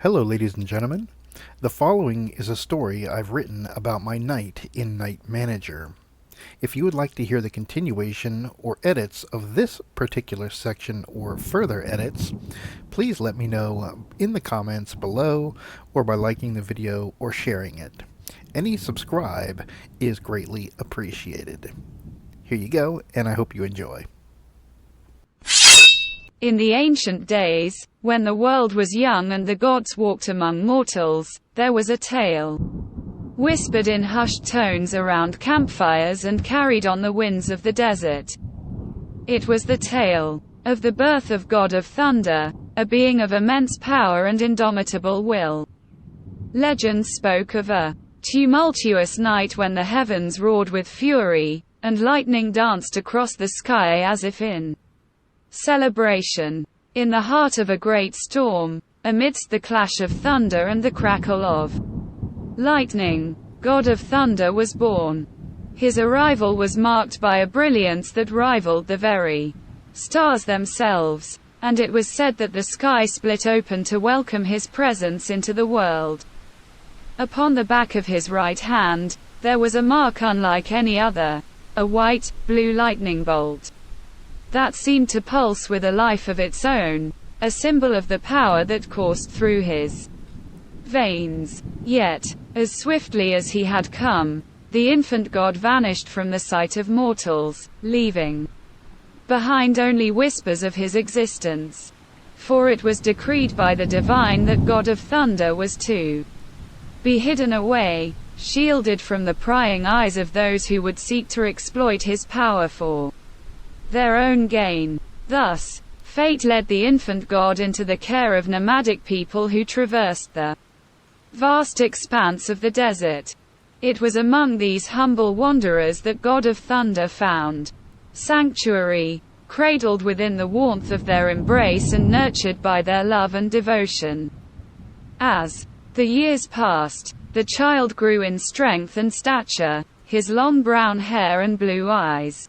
Hello, ladies and gentlemen. The following is a story I've written about my night in Night Manager. If you would like to hear the continuation or edits of this particular section or further edits, please let me know in the comments below or by liking the video or sharing it. Any subscribe is greatly appreciated. Here you go, and I hope you enjoy. In the ancient days, when the world was young and the gods walked among mortals, there was a tale whispered in hushed tones around campfires and carried on the winds of the desert. It was the tale of the birth of God of Thunder, a being of immense power and indomitable will. Legend spoke of a tumultuous night when the heavens roared with fury, and lightning danced across the sky as if in celebration. In the heart of a great storm, amidst the clash of thunder and the crackle of lightning, God of Thunder was born. His arrival was marked by a brilliance that rivaled the very stars themselves, and it was said that the sky split open to welcome his presence into the world. Upon the back of his right hand, there was a mark unlike any other, a white, blue lightning bolt that seemed to pulse with a life of its own, a symbol of the power that coursed through his veins. Yet, as swiftly as he had come, the infant god vanished from the sight of mortals, leaving behind only whispers of his existence. For it was decreed by the divine that God of Thunder was to be hidden away, shielded from the prying eyes of those who would seek to exploit his power for their own gain. Thus, fate led the infant god into the care of nomadic people who traversed the vast expanse of the desert. It was among these humble wanderers that God of Thunder found sanctuary, cradled within the warmth of their embrace and nurtured by their love and devotion. As the years passed, the child grew in strength and stature, his long brown hair and blue eyes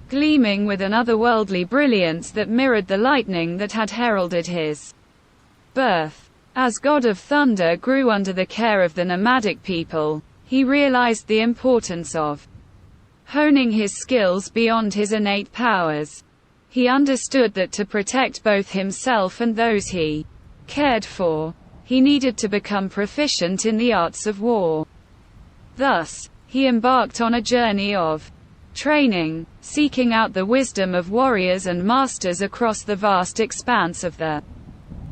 gleaming with an otherworldly brilliance that mirrored the lightning that had heralded his birth. As God of Thunder grew under the care of the nomadic people, he realized the importance of honing his skills beyond his innate powers. He understood that to protect both himself and those he cared for, he needed to become proficient in the arts of war. Thus, he embarked on a journey of training, seeking out the wisdom of warriors and masters across the vast expanse of the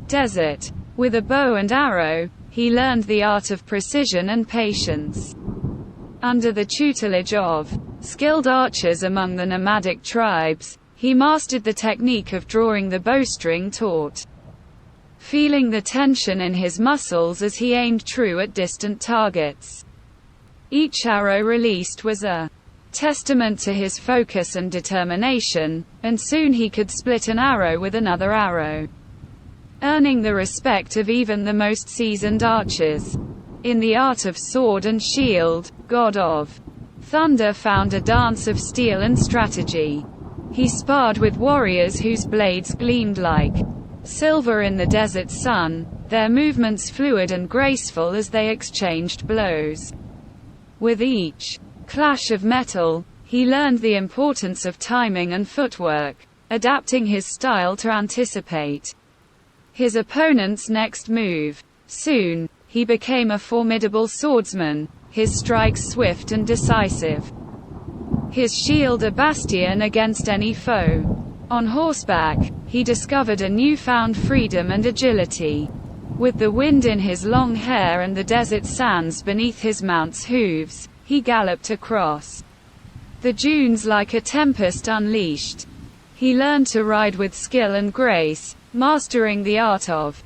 desert. With a bow and arrow, he learned the art of precision and patience. Under the tutelage of skilled archers among the nomadic tribes, he mastered the technique of drawing the bowstring taut, feeling the tension in his muscles as he aimed true at distant targets. Each arrow released was a testament to his focus and determination, and soon he could split an arrow with another arrow, earning the respect of even the most seasoned archers. In the art of sword and shield, God of Thunder found a dance of steel and strategy. He sparred with warriors whose blades gleamed like silver in the desert sun, their movements fluid and graceful as they exchanged blows. With each clash of metal, he learned the importance of timing and footwork, adapting his style to anticipate his opponent's next move. Soon, he became a formidable swordsman, his strikes swift and decisive, his shield a bastion against any foe. On horseback, he discovered a newfound freedom and agility. With the wind in his long hair and the desert sands beneath his mount's hooves, he galloped across the dunes like a tempest unleashed. He learned to ride with skill and grace, mastering the art of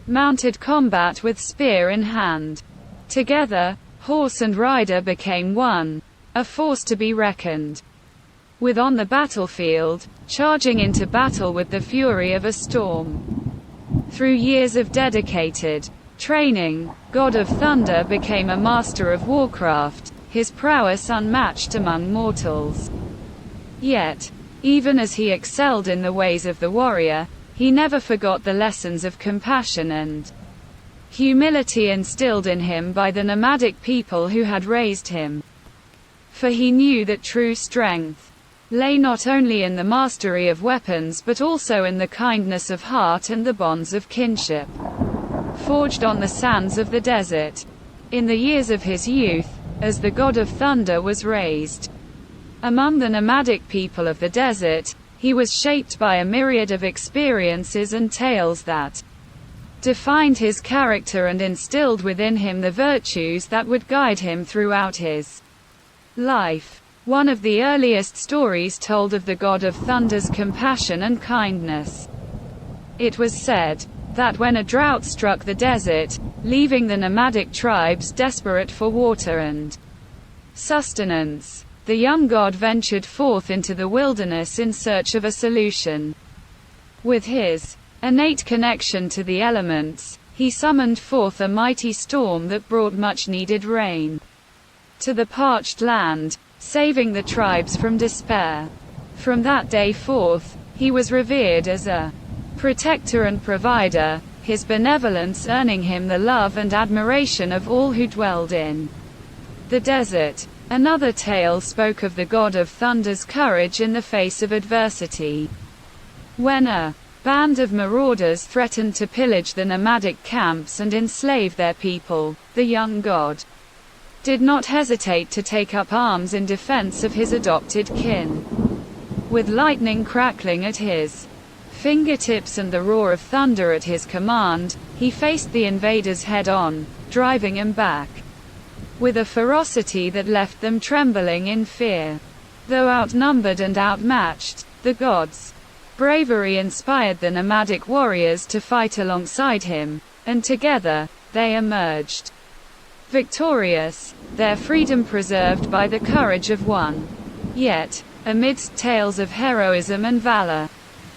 mounted combat with spear in hand. Together, horse and rider became one, a force to be reckoned with on the battlefield, charging into battle with the fury of a storm. Through years of dedicated training, God of Thunder became a master of warcraft, his prowess unmatched among mortals. Yet, even as he excelled in the ways of the warrior, he never forgot the lessons of compassion and humility instilled in him by the nomadic people who had raised him. For he knew that true strength lay not only in the mastery of weapons but also in the kindness of heart and the bonds of kinship, forged on the sands of the desert. In the years of his youth, as the god of thunder was raised among the nomadic people of the desert, he was shaped by a myriad of experiences and tales that defined his character and instilled within him the virtues that would guide him throughout his life. One of the earliest stories told of the god of thunder's compassion and kindness. It was said that when a drought struck the desert, leaving the nomadic tribes desperate for water and sustenance, the young god ventured forth into the wilderness in search of a solution. With his innate connection to the elements, he summoned forth a mighty storm that brought much-needed rain to the parched land, saving the tribes from despair. From that day forth, he was revered as a protector and provider, his benevolence earning him the love and admiration of all who dwelled in the desert. Another tale spoke of the god of thunder's courage in the face of adversity. When a band of marauders threatened to pillage the nomadic camps and enslave their people, the young god did not hesitate to take up arms in defense of his adopted kin. With lightning crackling at his fingertips and the roar of thunder at his command, he faced the invaders head-on, driving them back with a ferocity that left them trembling in fear. Though outnumbered and outmatched, the god's bravery inspired the nomadic warriors to fight alongside him, and together, they emerged victorious, their freedom preserved by the courage of one. Yet, amidst tales of heroism and valor,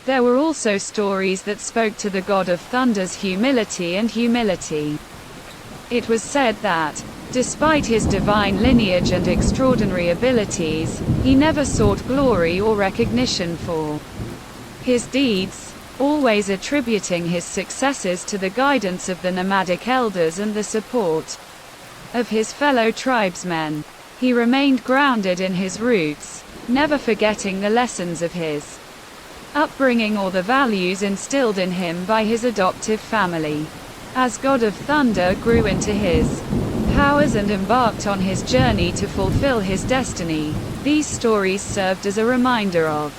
there were also stories that spoke to the god of thunder's humility and humility. It was said that, despite his divine lineage and extraordinary abilities, he never sought glory or recognition for his deeds, always attributing his successes to the guidance of the nomadic elders and the support of his fellow tribesmen. He remained grounded in his roots, never forgetting the lessons of his upbringing or the values instilled in him by his adoptive family. As god of thunder grew into his powers and embarked on his journey to fulfill his destiny, these stories served as a reminder of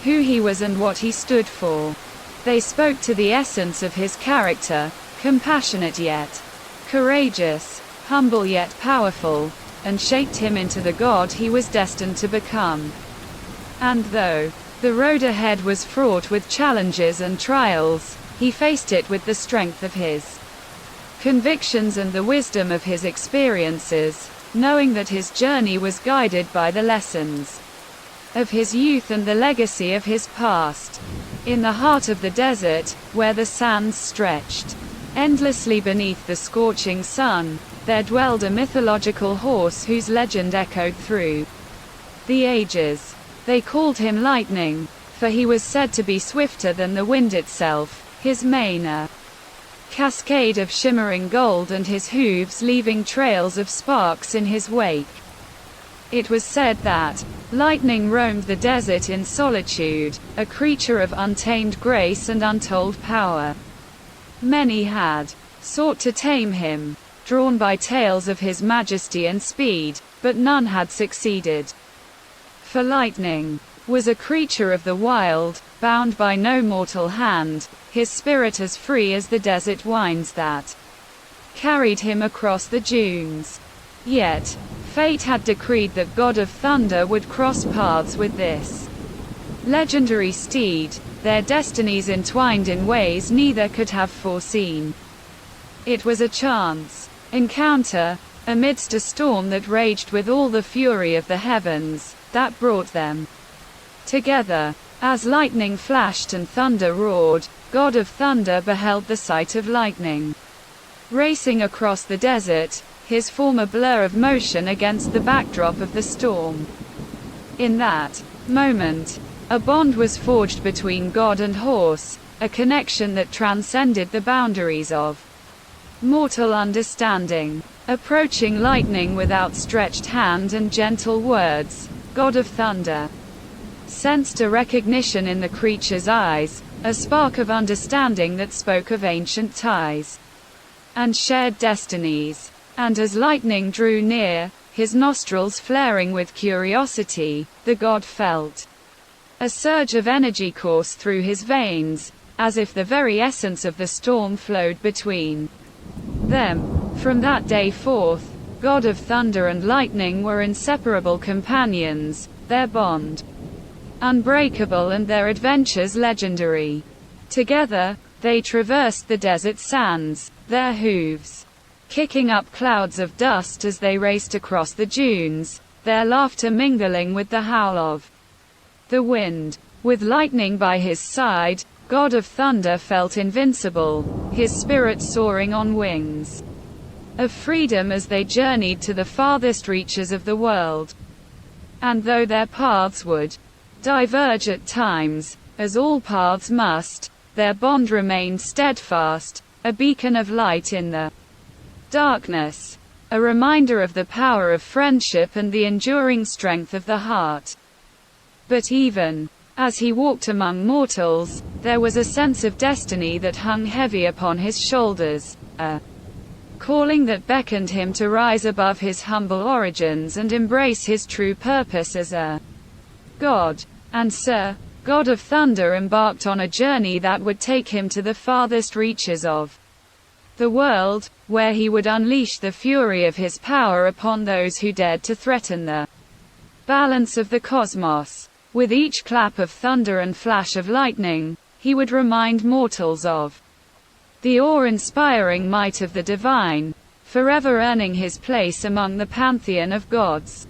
who he was and what he stood for. They spoke to the essence of his character, compassionate yet courageous, humble yet powerful, and shaped him into the god he was destined to become. And though the road ahead was fraught with challenges and trials, he faced it with the strength of his convictions and the wisdom of his experiences, knowing that his journey was guided by the lessons of his youth and the legacy of his past. In the heart of the desert, where the sands stretched endlessly beneath the scorching sun, there dwelled a mythological horse whose legend echoed through the ages. They called him Lightning, for he was said to be swifter than the wind itself, his mane a cascade of shimmering gold and his hooves leaving trails of sparks in his wake. It was said that Lightning roamed the desert in solitude, a creature of untamed grace and untold power. Many had sought to tame him, drawn by tales of his majesty and speed, but none had succeeded. For Lightning was a creature of the wild, bound by no mortal hand, his spirit as free as the desert winds that carried him across the dunes. Yet, fate had decreed that God of Thunder would cross paths with this legendary steed, their destinies entwined in ways neither could have foreseen. It was a chance encounter, amidst a storm that raged with all the fury of the heavens, that brought them together. As lightning flashed and thunder roared, God of Thunder beheld the sight of Lightning racing across the desert, his form a blur of motion against the backdrop of the storm. In that moment, a bond was forged between God and horse, a connection that transcended the boundaries of mortal understanding. Approaching lightning with outstretched hand and gentle words, God of thunder. Sensed a recognition in the creature's eyes, a spark of understanding that spoke of ancient ties and shared destinies. And as lightning drew near, his nostrils flaring with curiosity, the god felt a surge of energy course through his veins, as if the very essence of the storm flowed between them. From that day forth, God of thunder and lightning were inseparable companions, their bond unbreakable and their adventures legendary. Together, they traversed the desert sands, their hooves kicking up clouds of dust as they raced across the dunes, their laughter mingling with the howl of the wind. With lightning by his side, God of thunder felt invincible, his spirit soaring on wings of freedom as they journeyed to the farthest reaches of the world. And though their paths would diverge at times, as all paths must, their bond remained steadfast, a beacon of light in the darkness, a reminder of the power of friendship and the enduring strength of the heart. But even as he walked among mortals, there was a sense of destiny that hung heavy upon his shoulders, a calling that beckoned him to rise above his humble origins and embrace his true purpose as a god. And Sir, God of Thunder embarked on a journey that would take him to the farthest reaches of the world, where he would unleash the fury of his power upon those who dared to threaten the balance of the cosmos. With each clap of thunder and flash of lightning, he would remind mortals of the awe-inspiring might of the divine, forever earning his place among the pantheon of gods.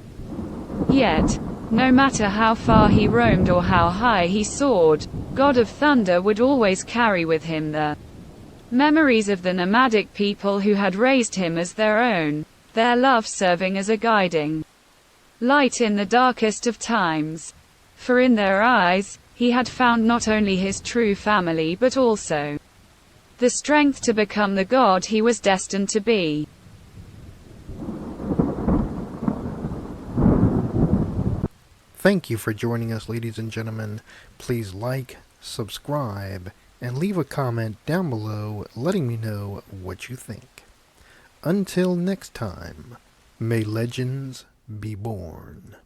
Yet, no matter how far he roamed or how high he soared, God of Thunder would always carry with him the memories of the nomadic people who had raised him as their own, their love serving as a guiding light in the darkest of times. For in their eyes, he had found not only his true family but also the strength to become the god he was destined to be. Thank you for joining us, ladies and gentlemen. Please like, subscribe, and leave a comment down below letting me know what you think. Until next time, may legends be born.